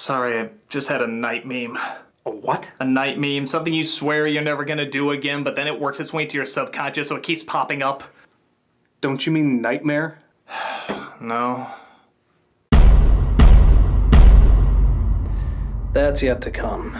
Sorry, I just had a night meme. A what? A night meme, something you swear you're never gonna do again, but then it works its way into your subconscious, so it keeps popping up. Don't you mean nightmare? No. That's yet to come.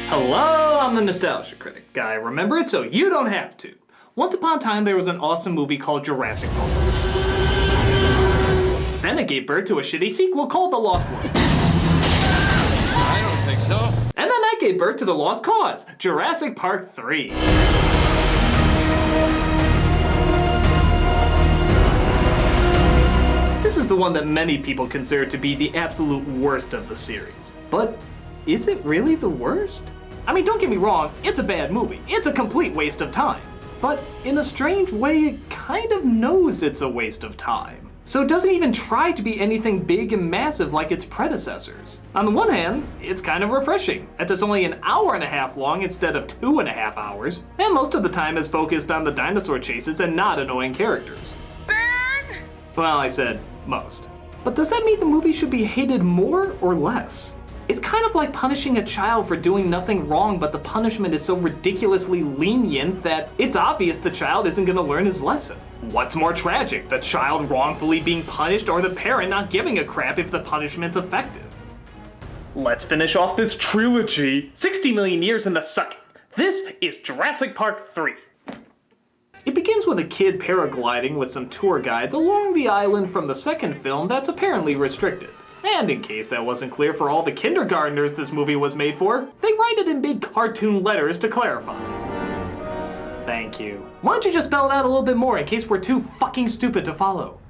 Hello, I'm the Nostalgia Critic guy. Remember it so you don't have to. Once upon a time, there was an awesome movie called Jurassic Park. Then it gave birth to a shitty sequel called The Lost World. I don't think so. And then that gave birth to The Lost Cause, Jurassic Park 3. This is the one that many people consider to be the absolute worst of the series. But is it really the worst? I mean, don't get me wrong, it's a bad movie. It's a complete waste of time. But in a strange way, it kind of knows it's a waste of time. So it doesn't even try to be anything big and massive like its predecessors. On the one hand, it's kind of refreshing, as it's only an hour and a half long instead of 2.5 hours, and most of the time is focused on the dinosaur chases and not annoying characters. Ben! Well, I said most. But does that mean the movie should be hated more or less? It's kind of like punishing a child for doing nothing wrong, but the punishment is so ridiculously lenient that it's obvious the child isn't gonna learn his lesson. What's more tragic, the child wrongfully being punished or the parent not giving a crap if the punishment's effective? Let's finish off this trilogy. 60 million years in the suck. This is Jurassic Park 3. It begins with a kid paragliding with some tour guides along the island from the second film that's apparently restricted. And in case that wasn't clear for all the kindergartners this movie was made for, they write it in big cartoon letters to clarify. Thank you. Why don't you just spell it out a little bit more in case we're too fucking stupid to follow?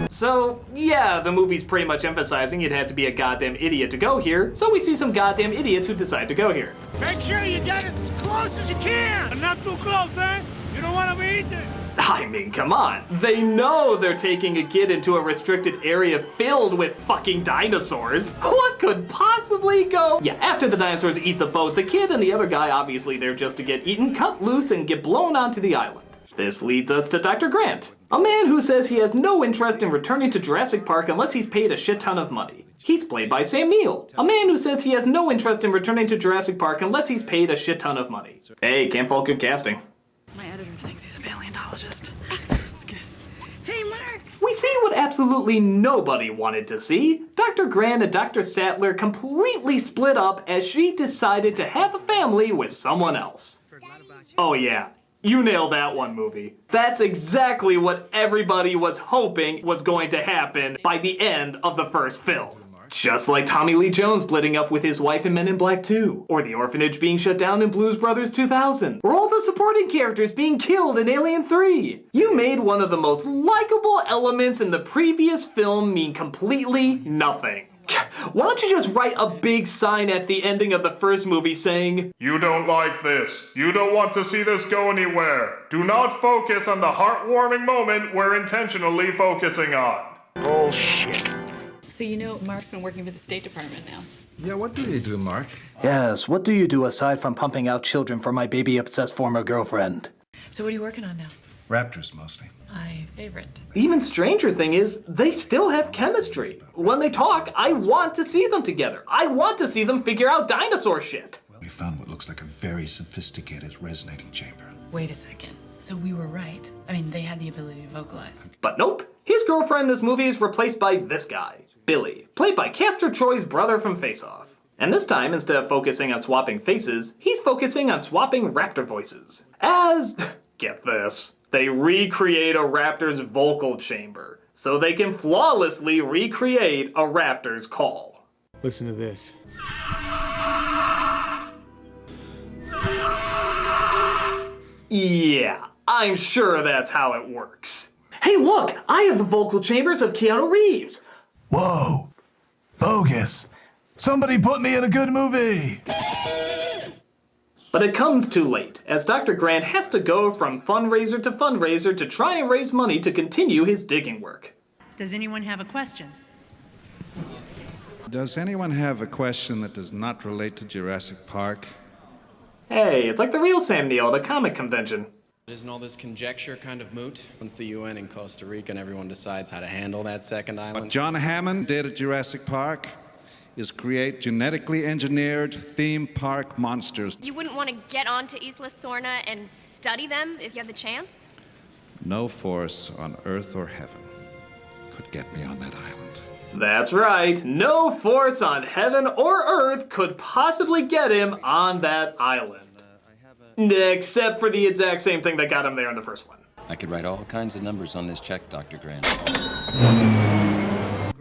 So, yeah, the movie's pretty much emphasizing you'd have to be a goddamn idiot to go here, so we see some goddamn idiots who decide to go here. Make sure you get as close as you can. But not too close, eh? You don't want to be eaten. I mean, come on. They know they're taking a kid into a restricted area filled with fucking dinosaurs. What could possibly go? Yeah, after the dinosaurs eat the boat, the kid and the other guy, obviously there just to get eaten, cut loose and get blown onto the island. This leads us to Dr. Grant, a man who says he has no interest in returning to Jurassic Park unless he's paid a shit ton of money. He's played by Sam Neill, a man who says he has no interest in returning to Jurassic Park unless he's paid a shit ton of money. Hey, can't fault good casting. My editor thinks he's a paleontologist. That's good. Hey, Mark! We see what absolutely nobody wanted to see. Dr. Grant and Dr. Sattler completely split up as she decided to have a family with someone else. Oh yeah. You nailed that one, movie. That's exactly what everybody was hoping was going to happen by the end of the first film. Just like Tommy Lee Jones splitting up with his wife in Men in Black 2, or the orphanage being shut down in Blues Brothers 2000, or all the supporting characters being killed in Alien 3. You made one of the most likable elements in the previous film mean completely nothing. Why don't you just write a big sign at the ending of the first movie saying, "You don't like this. You don't want to see this go anywhere. Do not focus on the heartwarming moment we're intentionally focusing on." Bullshit. So you know Mark's been working for the State Department now. Yeah, what do you do, Mark? Yes, what do you do aside from pumping out children for my baby-obsessed former girlfriend? So what are you working on now? Raptors, mostly. My favorite. The even stranger thing is, they still have chemistry. When they talk, I want to see them together. I want to see them figure out dinosaur shit. We found what looks like a very sophisticated resonating chamber. Wait a second. So we were right. I mean, they had the ability to vocalize. But nope, his girlfriend in this movie is replaced by this guy, Billy, played by Castor Troy's brother from Face Off. And this time, instead of focusing on swapping faces, he's focusing on swapping raptor voices. As, get this, they recreate a raptor's vocal chamber, so they can flawlessly recreate a raptor's call. Listen to this. Yeah, I'm sure that's how it works. Hey look, I have the vocal chambers of Keanu Reeves. Whoa. Bogus. Somebody put me in a good movie. But it comes too late, as Dr. Grant has to go from fundraiser to try and raise money to continue his digging work. Does anyone have a question? Does anyone have a question that does not relate to Jurassic Park? Hey, it's like the real Sam Neill at a comic convention. Isn't all this conjecture kind of moot? Once the UN in Costa Rica and everyone decides how to handle that second island? What John Hammond did at Jurassic Park is create genetically engineered theme park monsters. You wouldn't want to get onto Isla Sorna and study them if you had the chance? No force on earth or heaven could get me on that island. That's right, no force on heaven or earth could possibly get him on that island. Except for the exact same thing that got him there in the first one. I could write all kinds of numbers on this check, Dr. Grant.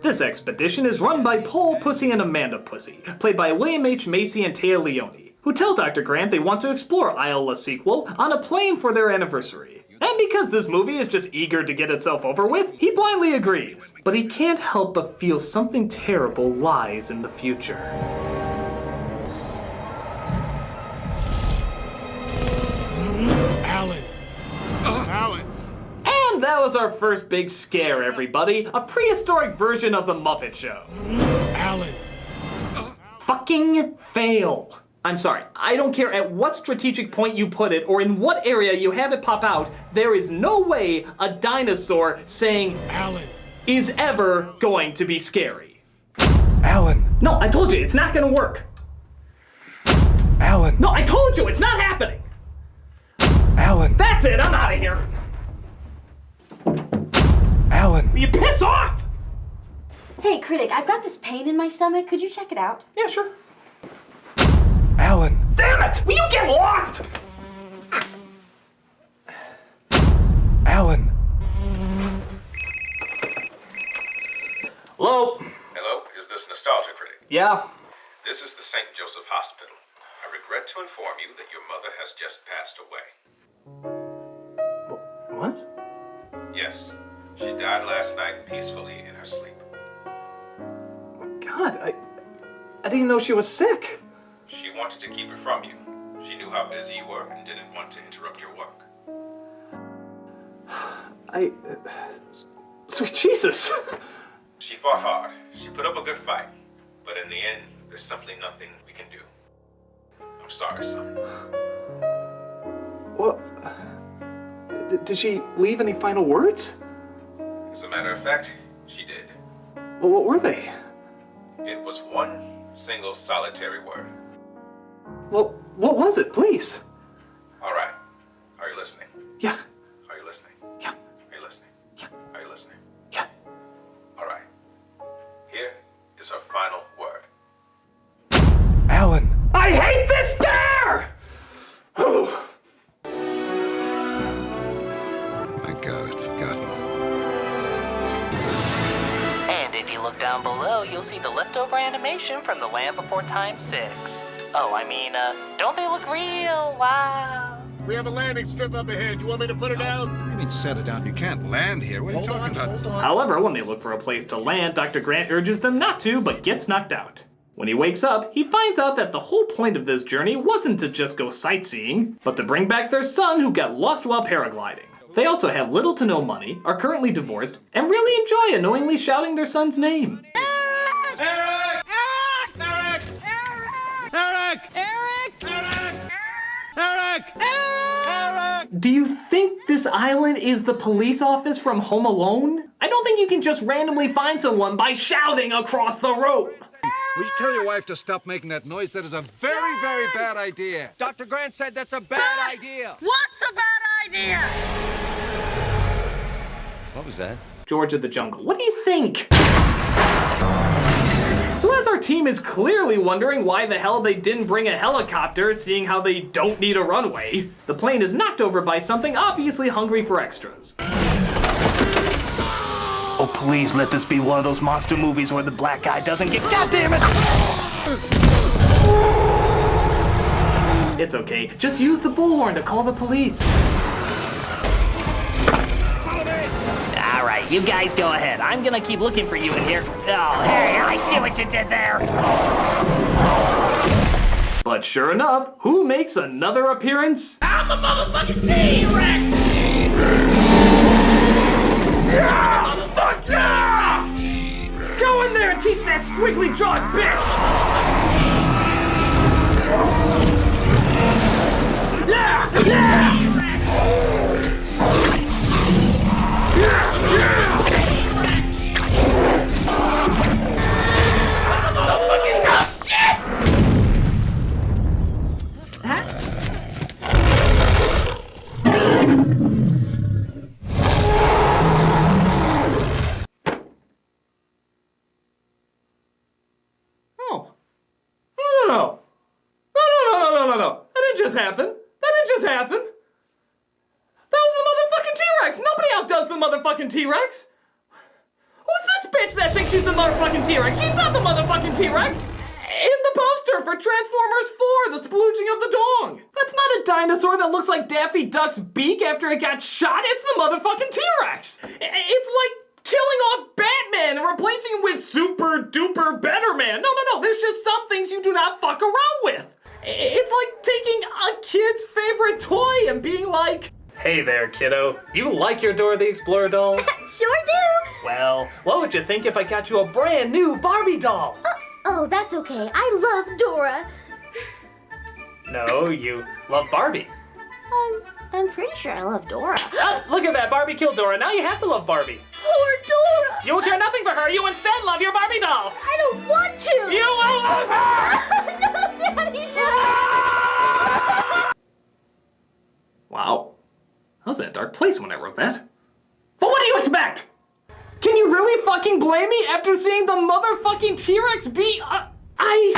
This expedition is run by Paul Pussy and Amanda Pussy, played by William H. Macy and Taya Leone, who tell Dr. Grant they want to explore Isla Sequel on a plane for their anniversary. And because this movie is just eager to get itself over with, he blindly agrees. But he can't help but feel something terrible lies in the future. Alan. Alan. And that was our first big scare, everybody. A prehistoric version of the Muppet Show. Alan. Fucking fail. I'm sorry, I don't care at what strategic point you put it or in what area you have it pop out, there is no way a dinosaur saying Alan is ever going to be scary. Alan. No, I told you, it's not gonna work. Alan. No, I told you, it's not happening. Alan. That's it, I'm out of here. Alan. You piss off! Hey, Critic, I've got this pain in my stomach. Could you check it out? Yeah, sure. Alan. Damn it! Will you get lost? Alan. Hello? Hello, is this Nostalgia Critic? Yeah? This is the St. Joseph Hospital. I regret to inform you that your mother has just passed away. What? Yes, she died last night peacefully in her sleep. God, I didn't even know she was sick. She wanted to keep it from you. She knew how busy you were and didn't want to interrupt your work. Sweet Jesus. She fought hard. She put up a good fight. But in the end, there's simply nothing we can do. I'm sorry, son. What? Did she leave any final words? As a matter of fact, she did. Well, what were they? It was one single solitary word. Well, what was it, please? All right. Are you listening? Yeah. Are you listening? Yeah. Are you listening? Yeah. Are you listening? Yeah. All right. Here is her final word. Alan. I hate this dare! I got it, forgotten. And if you look down below, you'll see the leftover animation from The Land Before Time 6. Oh, I mean, don't they look real? Wow. We have a landing strip up ahead. You want me to put it down? What do you mean set it down? You can't land here. What are you talking about? However, when they look for a place to land, Dr. Grant urges them not to, but gets knocked out. When he wakes up, he finds out that the whole point of this journey wasn't to just go sightseeing, but to bring back their son who got lost while paragliding. They also have little to no money, are currently divorced, and really enjoy unknowingly shouting their son's name. Eric! Eric! Eric! Eric! Eric! Eric! Do you think this island is the police office from Home Alone? I don't think you can just randomly find someone by shouting across the room. Will you tell your wife to stop making that noise? That is a very, very bad idea. Dr. Grant said that's a bad idea. What's a bad idea? What was that? George of the Jungle, what do you think? So as our team is clearly wondering why the hell they didn't bring a helicopter, seeing how they don't need a runway, the plane is knocked over by something obviously hungry for extras. Oh, please let this be one of those monster movies where the black guy doesn't get. God damn it! It's okay. Just use the bullhorn to call the police. All right, you guys go ahead. I'm gonna keep looking for you in here. Oh, hey, I see what you did there. But sure enough, who makes another appearance? I'm a motherfucking T-Rex! Yeah! Motherfucker! Yeah! Go in there and teach that squiggly jawed bitch! Yeah! Yeah! Motherfucking shit! No. That didn't just happen. That was the motherfucking T-Rex. Nobody outdoes the motherfucking T-Rex. Who's this bitch that thinks she's the motherfucking T-Rex? She's not the motherfucking T-Rex. In the poster for Transformers 4, the splooging of the dong. That's not a dinosaur that looks like Daffy Duck's beak after it got shot. It's the motherfucking T-Rex. It's like killing off Batman and replacing him with super duper better man. No. There's just some things you do not fuck around with. It's like taking a kid's favorite toy and being like, hey there, kiddo. You like your Dora the Explorer doll? Sure do. Well, what would you think if I got you a brand new Barbie doll? Oh, that's okay. I love Dora. No, you love Barbie. I'm pretty sure I love Dora. Oh, look at that. Barbie killed Dora. Now you have to love Barbie. Poor Dora. You will care nothing for her. You instead love your Barbie doll. I don't want to. You will love her. No, Daddy, no. Wow. I was in a dark place when I wrote that. But what do you expect? Can you really fucking blame me after seeing the motherfucking T-Rex be... I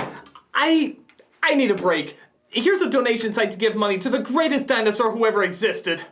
need a break. Here's a donation site to give money to the greatest dinosaur who ever existed.